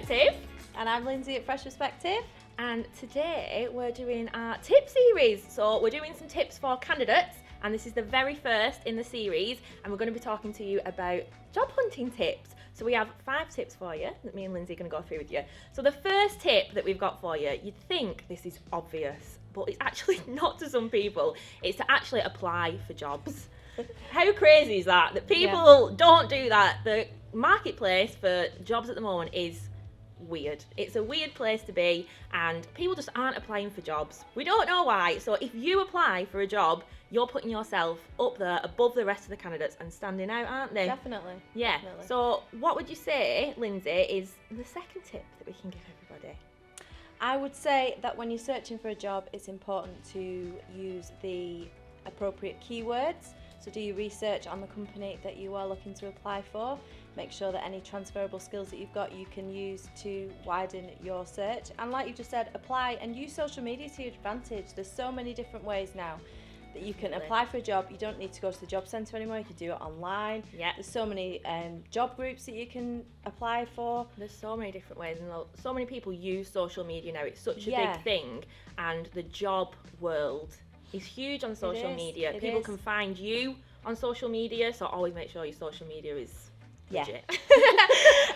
Perspective. And I'm Lyndsey at Fresh Perspective. And today we're doing our tip series. So we're doing some tips for candidates, and this is the very first in the series, and we're going to be talking to you about job hunting tips. So we have 5 tips for you that me and Lyndsey are going to go through with you. So the first tip that we've got for you, you'd think this is obvious, but it's actually not to some people. It's to actually apply for jobs. How crazy is that? That people don't do that. The marketplace for jobs at the moment is weird. It's a weird place to be, and people just aren't applying for jobs. We don't know why. So if you apply for a job, you're putting yourself up there above the rest of the candidates and standing out, aren't they? Definitely. Yeah. Definitely. So what would you say, Lyndsey, is the second tip that we can give everybody? I would say that when you're searching for a job, it's important to use the appropriate keywords. So do your research on the company that you are looking to apply for. Make sure that any transferable skills that you've got you can use to widen your search. And like you just said, apply and use social media to your advantage. There's so many different ways now that you can apply for a job. You don't need to go to the job centre anymore. You can do it online. Yeah. There's so many job groups that you can apply for. There's so many different ways, and so many people use social media now. It's such a big thing, and the job world is huge on social media. People can find you on social media, so always make sure your social media is legit.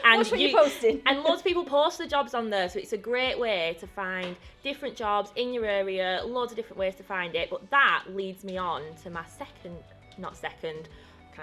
And watch what you're posting. And loads of people post the jobs on there, so it's a great way to find different jobs in your area, loads of different ways to find it. But that leads me on to my can't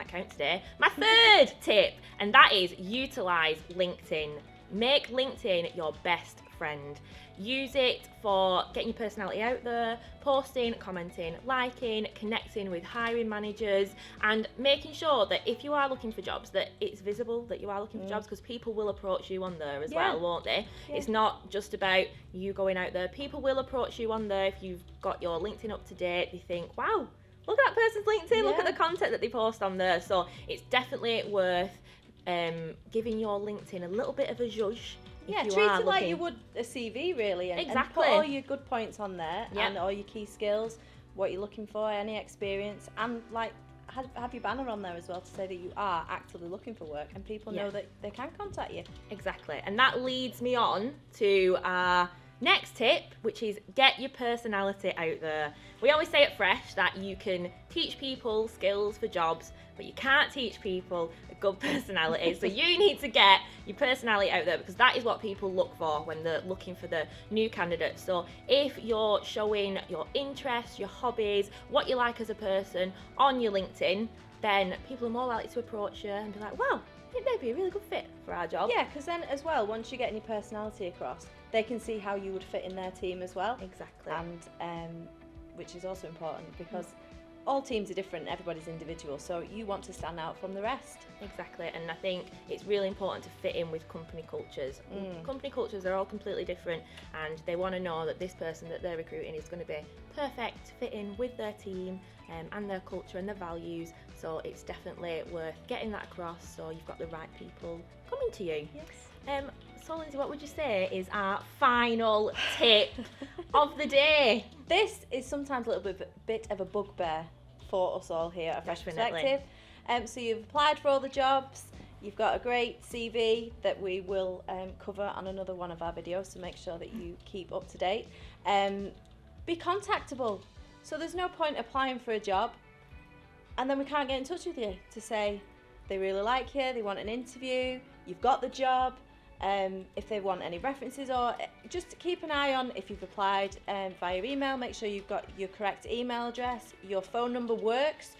count today, my third tip, and that is utilise LinkedIn. Make LinkedIn your best friend. Use it for getting your personality out there, posting, commenting, liking, connecting with hiring managers, and making sure that if you are looking for jobs, that it's visible that you are looking for jobs, because people will approach you on there as well, won't they? It's not just about you going out there. People will approach you on there if you've got your LinkedIn up to date. They think, wow, look at that person's LinkedIn, look at the content that they post on there. So it's definitely worth giving your LinkedIn a little bit of a zhuzh. Yeah, treat it like you would a CV, really. And put all your good points on there and all your key skills, what you're looking for, any experience, and like have your banner on there as well to say that you are actively looking for work, and people know that they can contact you. Exactly. And that leads me on to our next tip, which is get your personality out there. We always say at Fresh that you can teach people skills for jobs, but you can't teach people a good personality. So you need to get your personality out there, because that is what people look for when they're looking for the new candidates. So if you're showing your interests, your hobbies, what you like as a person on your LinkedIn, then people are more likely to approach you and be like, wow, it may be a really good fit for our job. Yeah, because then as well, once you're getting your personality across, they can see how you would fit in their team as well. Exactly. And which is also important, because all teams are different, everybody's individual, so you want to stand out from the rest. Exactly, and I think it's really important to fit in with company cultures. Company cultures are all completely different, and they want to know that this person that they're recruiting is going to be perfect to fit in with their team and their culture and their values. So it's definitely worth getting that across, so you've got the right people coming to you. Yes. So Lyndsey, what would you say is our final tip of the day? This is sometimes a little bit of a bugbear for us all here at Fresh Perspective. So you've applied for all the jobs, you've got a great CV that we will cover on another one of our videos, so make sure that you keep up to date. Be contactable. So there's no point applying for a job and then we can't get in touch with you to say they really like you, they want an interview, you've got the job. If they want any references, or just keep an eye on if you've applied via email. Make sure you've got your correct email address, your phone number works.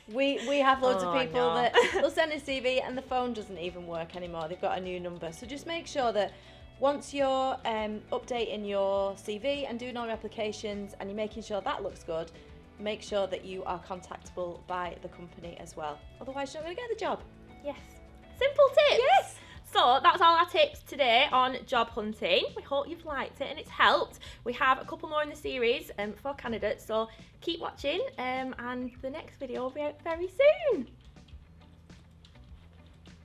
We have loads of people that will send a CV and the phone doesn't even work anymore. They've got a new number. So just make sure that once you're updating your CV and doing all your applications and you're making sure that looks good, make sure that you are contactable by the company as well. Otherwise, you're not going to get the job. Yes. Simple tips. Yes. So that's all our tips today on job hunting. We hope you've liked it and it's helped. We have a couple more in the series for candidates, so keep watching and the next video will be out very soon.